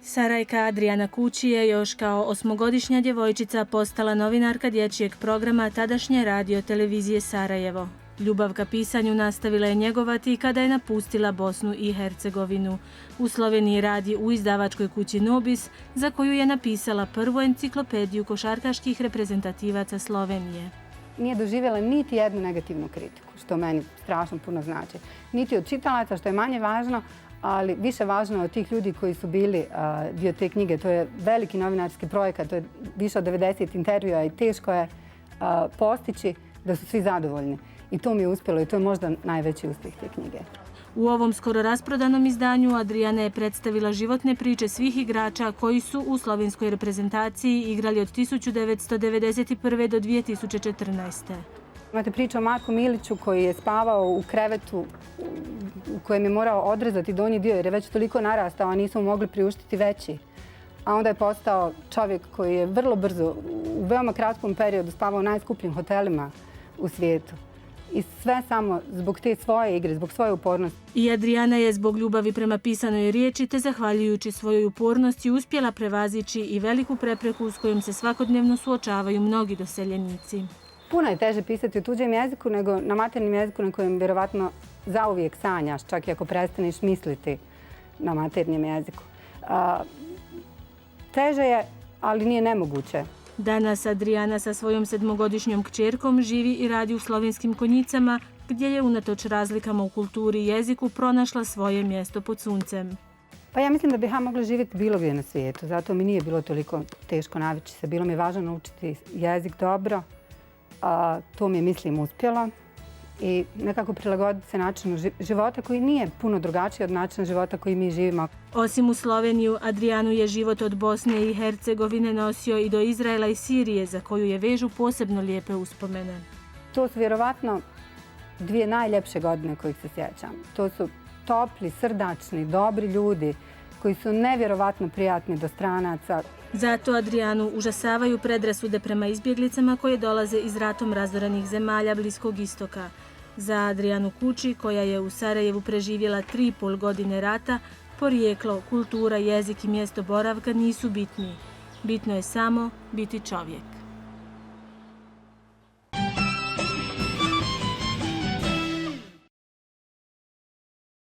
Sarajka Adriana Kući je još kao 8-godišnja djevojčica postala novinarka dječjeg programa tadašnje radio televizije Sarajevo. Ljubav ka pisanju nastavila je njegovati i kada je napustila Bosnu i Hercegovinu. U Sloveniji radi u izdavačkoj kući Nobis, za koju je napisala prvu enciklopediju košarkaških reprezentativaca Slovenije. Nije doživjela niti jednu negativnu kritiku, što meni strašno puno znači. Niti od čitalaca, što je manje važno, ali više važno od tih ljudi koji su bili dio te knjige. To je veliki novinarski projekat, to je više od 90 intervjua i teško je postići da su svi zadovoljni. I to mi je uspjelo i to je možda najveći uspjeh te knjige. U ovom skoro rasprodanom izdanju Adriana je predstavila životne priče svih igrača koji su u slovenskoj reprezentaciji igrali od 1991. do 2014. Imate priču o Marku Miliću koji je spavao u krevetu u kojem je morao odrezati donji dio jer je već toliko narastao, a nisu mu mogli priuštiti veći. A onda je postao čovjek koji je vrlo brzo, u veoma kratkom periodu spavao u najskupljim hotelima u svijetu. I sve samo zbog te svoje igre, zbog svoje upornosti. I Adriana je zbog ljubavi prema pisanoj riječi te zahvaljujući svojoj upornosti uspjela prevazići i veliku prepreku s kojom se svakodnevno suočavaju mnogi doseljenici. Puno je teže pisati u tuđem jeziku nego na maternjem jeziku na kojem vjerovatno zauvijek sanjaš, čak i ako prestaneš misliti na maternjem jeziku. Teže je, ali nije nemoguće. Danas Adriana sa svojom 7-godišnjom kćerkom živi i radi u Slovenskim Konjicama, gdje je unatoč razlikama u kulturi i jeziku pronašla svoje mjesto pod suncem. Pa ja mislim da bih ja mogla živjeti bilo gdje na svijetu, zato mi nije bilo toliko teško navići se. Bilo mi je važno naučiti jezik dobro, to mi je, mislim, uspjelo. I nekako prilagoditi se načinu života koji nije puno drugačiji od načina života koji mi živimo. Osim u Sloveniju, Adrianu je život od Bosne i Hercegovine nosio i do Izraela i Sirije, za koju je vežu posebno lijepe uspomene. To su vjerovatno 2 najljepše godine kojih se sjećam. To su topli, srdačni, dobri ljudi koji su nevjerovatno prijatni do stranaca. Zato Adrianu užasavaju predrasude prema izbjeglicama koje dolaze iz ratom razorenih zemalja Bliskog istoka. Za Adrianu Kući, koja je u Sarajevu preživjela 3,5 godine rata, porijeklo, kultura, jezik i mjesto boravka nisu bitni. Bitno je samo biti čovjek.